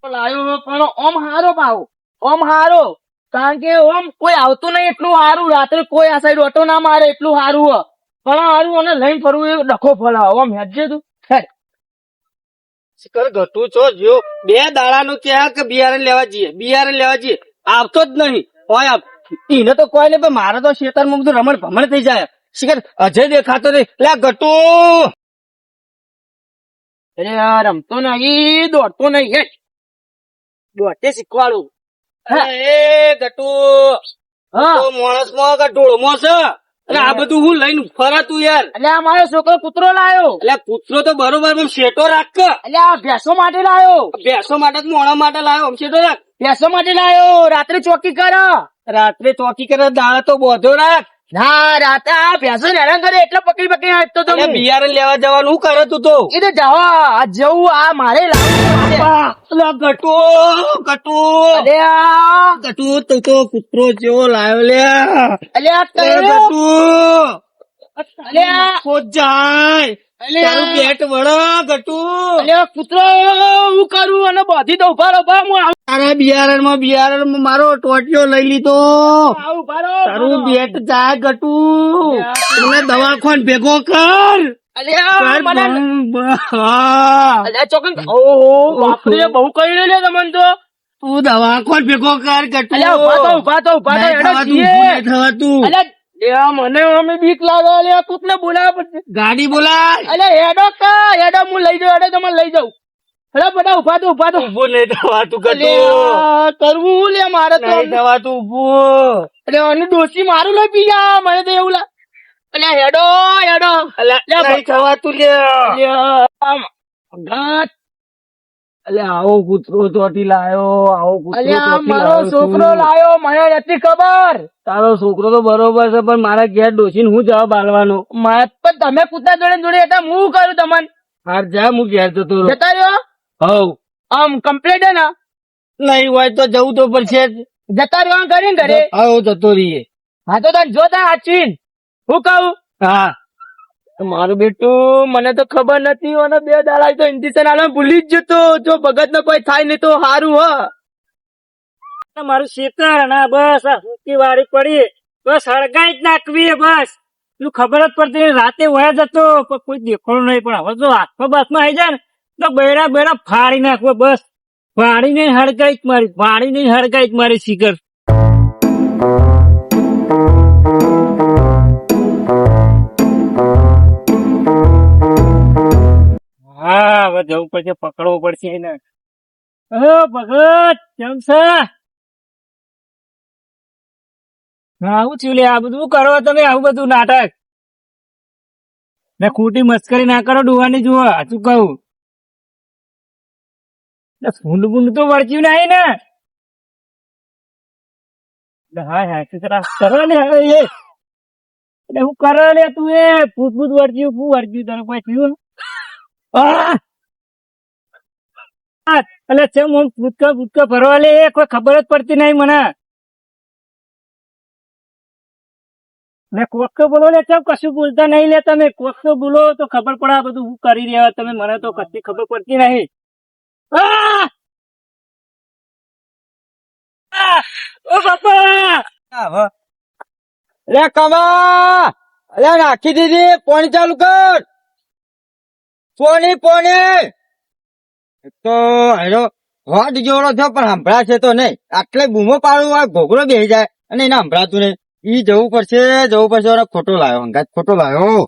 લાયો પણ ઓમ હારો ભાવ ઓમ હારો કારણ કે ઓમ કોઈ આવતું નહીં એટલું હારું રાત્રે કોઈ આ સાઈડ ઓટો ના મારે એટલું હારું હ પણ હારું અને લઈને ફરવું એ ડખો ફળાવ ઓમ હેડજે તું હેડ શિખર ઘટું છો જો 2 દાડાનું ક્યાં કે બિયારણ લેવા જઈએ આવતો જ નહીં હોય એને તો કોઈ નહીં પણ મારે તો ખેતરમાં બધું રમણ ભમણ થઈ જાય શિખર અજય દેખાતો નહીં લે ઘટું અરે આ રમતો નહીં દોડતો નહીં હેડ દોડતે શીખવાડું એ ઘટું માણસ માં કે ઢોળમાં છે એટલે આ બધું હું લઈને ફરાતું યાર એટલે આ મારો છોકરો કૂતરો લાયો એટલે કૂતરો તો બરોબર પણ શેટો રાખ એટલે આ ભેંસો માટે લાયો ભેંસો માટે મોણા માટે લાવ્યો શેટો રાખ ભેંસો માટે લાયો રાત્રે ચોકી કર રાત્રે ચોકી કરે દાડા તો બોધો રાખ ના રાતે આ ભેંસો હેરાન કરે એટલે પકડી આપતો તો એટલે બિયારણ લેવા જવાનું શું કરે તું તો એ તો જવા જવું આ મારે લાવું ગટુ અરે આ ગટુ તું તો કૂતરો જેવો લાવ્યો લે અલે આ ગટુ અલે આ ખોટ જાય તારું પેટ વળો ગટુ અલે આ કૂતરો હું કરું અને બધી તો ઉભા હું તારા બિયારણ મારો ટોટિયો લઈ લીધો તારું પેટ જાય ગટુ મને દવાખાન ભેગો કર અલે ચોકન ઓહો બાપરે બહુ કહી લે તમને તો તું દવાખાન ભેગો કર ગટુ અલે ઉભા તો થવાતું મને અમે બીક લાગે અલે કોકને બોલાવ પડશે ગાડી બોલાય અલે હેડો હું લઈ જાઉં તમને લઈ જાઉં અરે બધા ઉભા તો ઉભો નહીં થવાતું ગટુ કરવું લે મારે તો નહીં થવાતું ઉભો અરે અને ડોસી મારું લઈ પી જા મને તો એવું લાગે અલે હેડો નહીં થવાતું લે અલે આવો કૂતરો ચોટી લાયો મારો છોકરો લાયો મને નથી ખબર તારો છોકરો તો બરોબર છે પણ મારા ઘેર ડોસીને હું જવાબ આલવાનો પણ તમે કૂતરા જોડે એટલે હું કરું તમને હાર જા હું ઘેર જતો રહું જતા રહ્યો હવ આમ કમ્પ્લીટ હે ને નહીં હોય તો જવું તો પડશે જ જતા રહ્યો ઘરે હવ જતો રહીએ હા તો તને જોતા હાચવીન હું કહું હા મારું બેટું મને તો ખબર નથી અને 2 દાડા તો ઇન્જેક્શન આલવાનું ભૂલી જ જતો જો ભગત ને કોઈ થાય નહીં તો સારું મારું શેતર ના બસ સૂકી વાળી પડી બસ હળગાઈ જ નાખવી બસ તું ખબર જ પડતી રાતે વયા જતો પણ કોઈ દેખાડું નહીં પણ હવે જો હાથમાં બાથમાં આવી જાય ને તો બેડા ફાડી નાખવો બસ ફાડીને હળગાઈ જ મારી શિખર હા હવે જવું પડશે પકડવું પડશે એને ભગત કેમ છે આવું થયું લે આ બધું કરો તમે આવું બધું નાટક ને ખોટી મસ્કરી ના કરો ડુવાની જુઓ સાચું કહું ફૂંડ બુંડ તો વળગ્યું નહીં ને હા કરો ને હવે એ એટલે હું કરો લે તું એ ભૂત વળગ્યું તને કોઈ થયું એટલે છે હું ભૂતકા ભરવા લે કોઈ ખબર જ પડતી નહીં મને ને કોક તો બોલો લે ચમ કશું બોલતા નહીં લે તમે કોક તો બોલો તો ખબર પડે આ બધું હું કરી રહ્યા તમે મને તો કશી ખબર પડતી નહીં ઓ બાપા લે કમા અલે નાખી દીધી પાણી ચાલુ કર પોણી તો હેરો હોટ જોડો છો પણ સંભળાશે તો નહીં આટલે બૂમો પાડું આ ઘોઘરો બેસી જાય અને એને સંભળાતું નહીં ઈ જવું પડશે ખોટો લાવ્યો અંગાત ખોટો લાવ્યો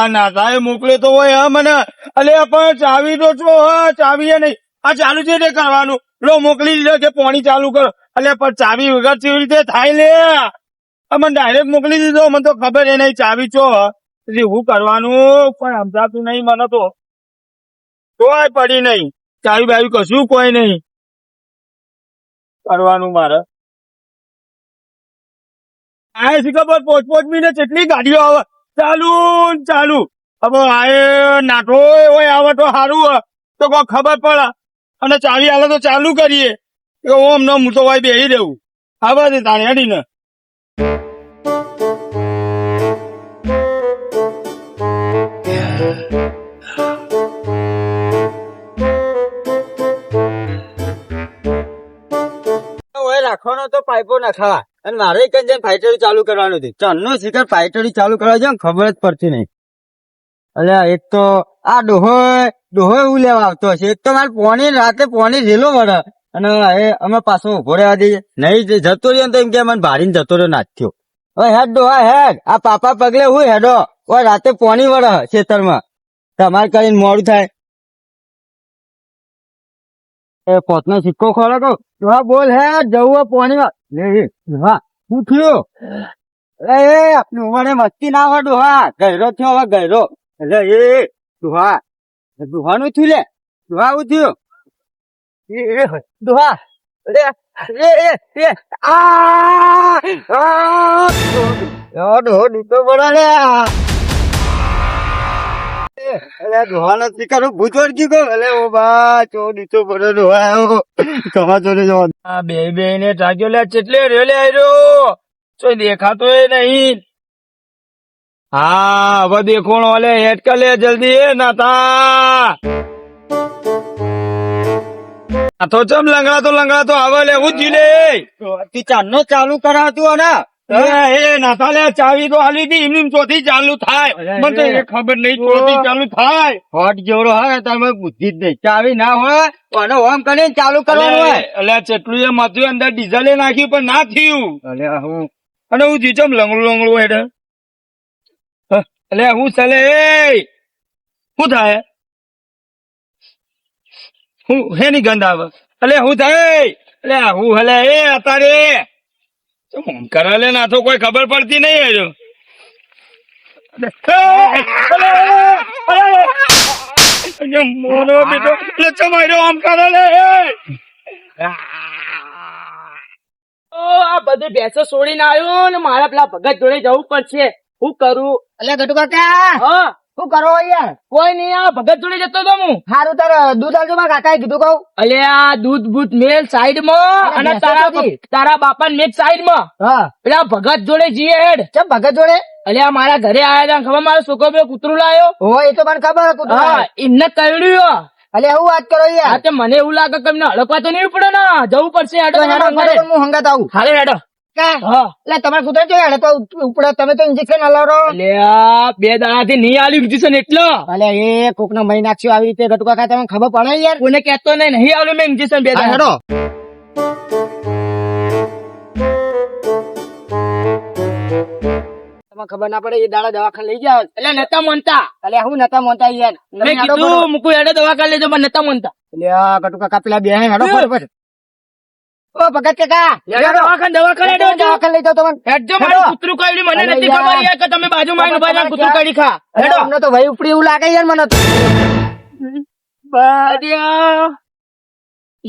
નાથાએ મોકલે તો હોય હા મને અલે પણ ચાવી તો છો ચાવી નહીં આ ચાલુ છે તે કરવાનું લો મોકલી દીધો કે પાણી ચાલુ કરો અલે પણ ચાવી વગર કેવી રીતે થાય લે મને ડાયરેક્ટ મોકલી દીધો મને તો ખબર એ નહીં ચાવી છો હું કરવાનું પણ સમજાતું નહીં મને તો કોઈ પડી નહીં ચાવી બાવી કશું કોઈ નહીં કરવાનું મારે આ ખબર પોચ મિનિટ કેટલી ગાડીઓ આવે ચાલુ હવે આ નાઠો હોય આવે તો સારું તો કોઈ ખબર પડે અને ચાવી આલે તો ચાલુ કરીએ ઓમ ન હું તો ભાઈ બેસી દેવું આવે છે તારે હેડીને તો પાઇપો નખાવા અને મારે કઈ જઈને ફાઈટરી ચાલુ કરવાનું હતું. ચણનો શિખર ફાઈટરી ચાલુ કરવા છે ને ખબર જ પડતી નહીં. અલ્યા એક તો આ ડોહો એવું લેવા આવતો હશે. એક તો મારે રાતે પોણી રેલો વળે અને એ અમે પાછો ઉભો રહેવા દઈએ નહીં જતો રહ્યો ને તો એમ કે મને ભારીને જતો રહ્યો નાખ્યો. હવે હેડ ડોહા હેડ આ પાપા પગલે હું હેડો ઓય રાતે પોણી વળે ખેતરમાં તમારે કરીને મોડું થાય. એ પોતનો સિક્કો ખોલો કહું ડોહા બોલ હેડ જવું પોણી લે ડોહા શું થયું? એ આપની ઉંમરે મસ્તી ના હોય ડોહા ગયરો થયો હવે ગયરો એટલે એ ડોહાનું થયું લે ડોહા આવું થયું ડોહા ડોહો ડૂતો પડે લે એટલે ડોહા નથી કરું ભૂત વળગી ગયો એટલે ઓ બા ચો ડૂતો પડે ડોહા કમા ચોરી જવા આ બે ને જાગ્યો લે ચેટલે રેલે આર્યો તો દેખાતો નહીં. હા હવે દેખોણો લે હેટકા લે જલ્દી એ નાતા આ તો ચમ લંગડાતો આવે લે હું જી લે તું ચાંદનો ચાલુ કરાવતું ને એ નાતા લે ચાવી તો હાલી હતી એમની ચોથી ચાલુ થાય મને તો એ ખબર નહીં ચોથી ચાલુ થાય. હોટ જેવડો હોય તમે બુદ્ધિ જ નહીં ચાવી ના હોય અને ઓમ કરીને ચાલુ કરવાનું હોય. એટલે ચેટલું એ માથું અંદર ડીઝલે નાખ્યું પણ ના થયું. અલ્યા હું અને હું જીચમ લંગડું હેઠે એટલે હું ચાલે શું થાય હું હેની ગંધ આવે એટલે હું થાય એટલે હું હલે એ અત્યારે કરે લે ના તો કોઈ ખબર પડતી નહીં મોનો બેટો એટલે ચમાર્યો આમ કરે લે આ બધી ભેંસો છોડીને આવ્યો ને મારા પેલા ભગત જોડે જવું પડશે. શું કરું? અલ્યા ગટુ કાકા હા શું કરો યાર? કોઈ નહીં આ ભગત જોડે જતો હતો હું. હારું તાર દૂધ આલજો માં કાકાએ કીધું કહું. અલે આ દૂધ બૂધ મેલ સાઈડ માં અને ભેંસો નથી. તારા બાપા મેલ સાઈડ માં હા પેલા ભગત જોડે જઈએ હેડ. ચમ ભગત જોડે? અલે આ મારા ઘરે આયા હતા ખબર મારો છોકરો બે કૂતરું લાયો. હોય એ તો મને ખબર હતું. હા એમને કહ્યું. અલ્યા હું વાત કરો હા યાર. તે મને એવું લાગે કે એમને હડકવા તો નહીં પડે ને જવું પડશે હેડો તો હેડો તમારા ફટાફટ ઘરે. હું હંગાત આવું. હાલે હેડો. કા હા એટલે તમારે કૂતરા જોઈ હેડે તો ઉપડે તમે તો ઇન્જેક્શન હલાવો. અલે આ 2 દાડાથી નહીં આલ્યું ઇન્જેક્શન એટલે અલ્યા એ કોક નો મહી નાખ્યો આવી રીતે ગટુ કાકા તમને ખબર પડે યાર. કોને કહેતો નહીં આલ્યું મેં ઇન્જેક્શન 2 હા, દાડા. હેડો. તમને ખબર ના પડે એ દાડા દવાખાને લઈ જાવ. એટલે નતા માનતા. અલ્યા હું નતા મોનતા યાર. તમે મેં હેડો કીધું ફટાફટ. મૂકું હેડો દવા લેજો પણ નતા માનતા. અલ્યા ગટુ કાકા પેલા બે હેડો ફટાફટ. ઓ ભગત કાકા દવાખાને હેડો જો. દવાખાને લઈ જાઓ તમે. હેડજો હેડો. મારું કૂતરું કાઢ્યું મને અરે નથી યાર. ખબર યાર કે તમે બાજુમાં આવીને ઉભા રહ્યા કૂતરું કાઢી ખા. હેડો હેડો. અમને તો વહી ઉપડી એવું લાગે યાર મને તો. બાડિયા.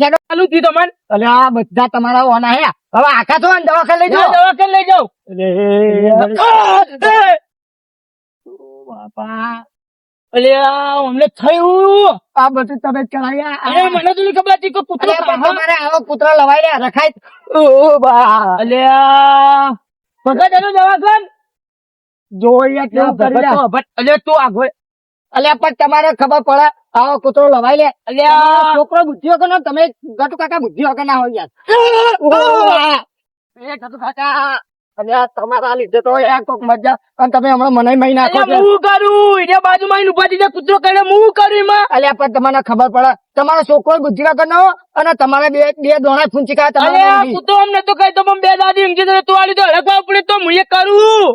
હેડો ચાલુ થયું તમને. અલ્યા બધા તમારા ઓના હે. હવે આખા છો ને દવાખાને લઈ જાઓ. દવાખાને લઈ જાઓ. બાપા અલ્યા અમને થયું. આ બધું તમે કરાયા. અરે મને તો નહીં ખબર હતી કે કૂતરું અલ્યા પણ ખાવા. તમારે આવો કૂતરા લવાઈ રહ્યા રખાય. ઓ બા અલ્યા ભગત એનું દવાખાન જો યાર કેવું કરી રહ્યા. અલ્યા તું આગળ. અલ્યા પણ તમારે ખબર પડે આવો કૂતરો લવાઈ લે. અલ્યા છોકરો બુદ્ધિ વગર નો તમે ગટુ કાકા બુદ્ધિ વગર ના હોય યાર. ઓ બા. એ ગટુ કાકા અલ્યા તમારા લીધે તો યાર કોક મજા અને તમે હમણાં મને મહી નાખો છો. હું કરું એને બાજુમાં આવીને ઉભા થઈ જાય કૂતરો કાઢે હું કરું એમાં. અલ્યા પણ તમને ખબર પડે તમારો છોકરો બુદ્ધિ વગર નો અને તમારે બે દોણા ફૂંચી ખાય અલ્યા તમારે. કૂતરો અમને તો કહી તો પણ 2 દાદી ઇન્જેક્શન તું આલી તો હડકવા પડે તો હું એ કરું.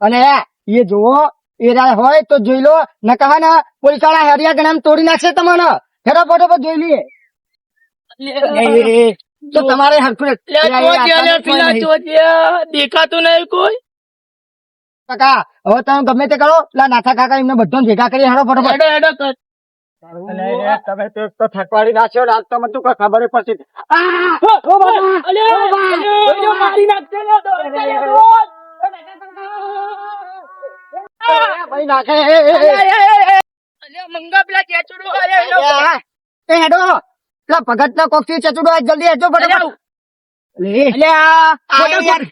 અને એ જુઓ એ રાય હોય તો જોઈ લો ન કહા ને પોલીસ વાળા હરિયા ગણામ તોડી નાખશે તમને. હેડો ફટોફટ જોઈ લઈએ. તો તમારે હરખું દેખાતું નહીં કોઈ. કાકા હવે તમે ગમે તે કરો પેલા નાથા કાકા એમને બધા ભેગા કરી હેડો ફટોફટ. હેડો હેડો કર. તમે તો થકવાડી નાખ્યો આજ તો મને તું કઈ ખબર પડતી. અલ્યા મારી નાખશે ને તો. ભાઈ નાખે અલ્યા મંગા પેલા ચેચુડો એ હેડો પેલા ભગત ના કોક થી ચતુડો જલ્દી હેડો ફટોફટ. અલ્યા આ યાર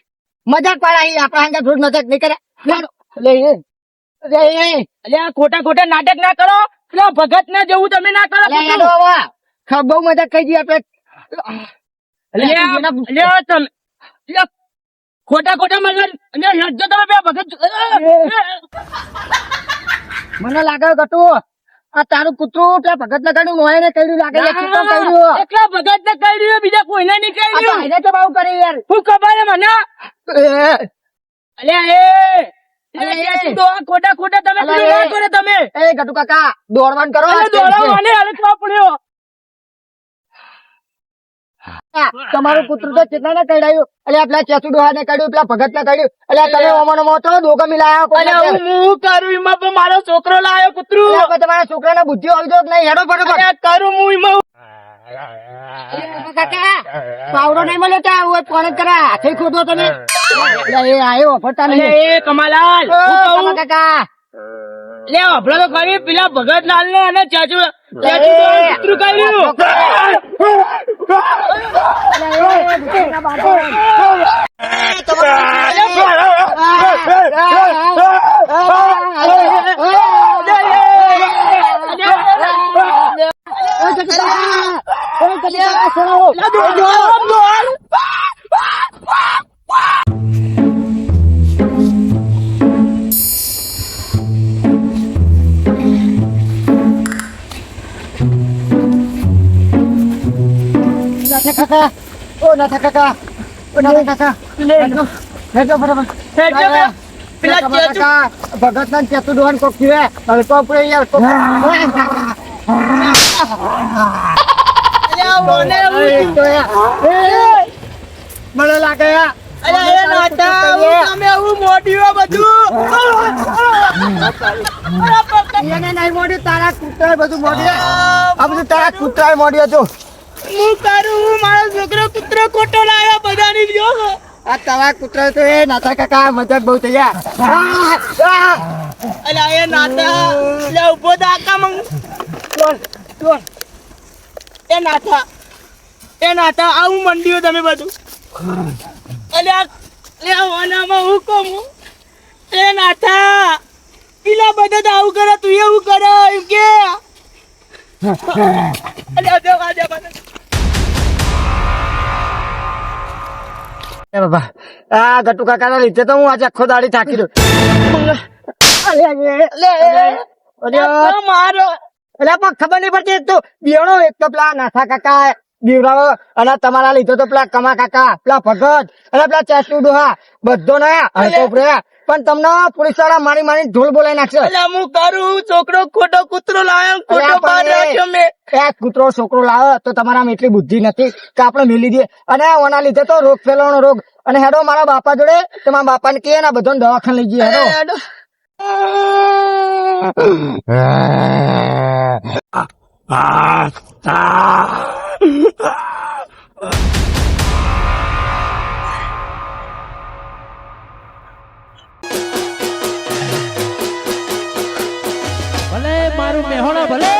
મજાક પાડા આપણા હાંગા થોડી મજાક નહીં કરે. અલ્યા ખોટા નાટક ના કરો. પેલા ભગત ને જેવું તમે ના કરો. બહુ મજાક કહી દી આપડે. અલ્યા તમે ખોટા ખોટા મગર અને હેડજો તમે બે ભગત મને લાગે ગટુ આ તારું કૂતરું ત્યાં ભગત ને કર્યું મોય ને કર્યું લાગે છે કેટલું કર્યું એકલા ભગત ને કર્યું બીજા કોઈને નહીં આ તો કર્યું હાઈરે તો બહુ કરી યાર હું ખબર હે મને અલ્યા તો આ ખોટા ખોટા તમે અલ્યા, પેલું ના કરો તમે એ ગટુ કાકા દોડવાન કરો અલ્યા, દોડાવો મને હલકવા પડ્યો તમારું કૂતરું તો કેટલા ને કડાયું એટલે પેલા ચેસુ ડોહા ને કર્યું પેલા ભગત ને કર્યું એટલે તમે ઓમાનો મોતો દોગા મિલાયા અલ્યા હું કરું એમાં પણ મારો છોકરો લાયો કૂતરું તમારા છોકરાને બુદ્ધિ આવી જો નહીં હેડો ફટાફટ અલ્યા કરું હું એમાં કાકા પાવડો નહીં મળ્યો ત્યાં હું કોણ કરા હાથે ખોદો તમે એટલે એ આયો ફરતા નહીં અલ્યા, એ કમાલાલ હું કહું કાકા લે અભળો તો ખરી પેલા ભગત લાલ ને અને ચાચુ કૂતરું કર્યું કાકા ઓ નાથા કાકા હેડો ફટાફટ પેલા ચાચુ ભગત ના ચેતુ ડોહન કોક થયું હલકો પડે યાર કોક અલ્યા, ઓને મને લાગે અલ્યા, એ નાતા તમે આવું મોઢ્યું આ બધું એને નહીં મોડ્યું તારા કૂતરાએ બધું મોડ્યું આ બધું તારા કૂતરાએ મોડ્યું હતું હું કરું હું મારો છોકરો કૂતરો ખોટો લાવ્યો બધાની લ્યો આ તારા કૂતરા તો એ નાથા કાકા મજાક બહુ થયા અલ્યા એ નાતા લે ઉભો તો આકા મંગ એ નાતા આવું મંડ્યું તમે બધું અલ્યા લે ઓનામાં હું કહું એ નાતા પેલા બધા તો આવું કરે તું એવું કરે એમ કે અલ્યા દેવા એ બાબા આ ગટુ કાકા લીધે તો હું આજે આખો દાડી થાકી રહ્યો મારો એટલે પણ ખબર નહીં પડતી એક તો બેણો એક તો પેલા નાથા કાકા બીવરાવો અને તમારા લીધે તો પેલા કમા કાકા પેલા ભગત અને પેલા ચેસુ ડોહા બધો ને હલકો પડ્યા પણ તમને પોલીસ વાળા મારી મારી ઢોલ બોલાવી નાખશે અલ્યા હું કરું છોકરો ખોટો કૂતરો લાવ્યો ખોટો અલ્યા, બહાર પણ રાખ્યો મેં એ કૂતરો છોકરો લાવે તો તમારામાં એટલી બુદ્ધિ નથી કે આપણે મેલી દઈએ અને ઓના લીધે તો રોગ ફેલાવાનો રોગ અને હેડો મારા બાપા જોડે તો મારા બાપાને કહે ને બધો દવાખાને લઈ જઈએ હેડો હેડો. ભલે મારું મેહોણા ભલે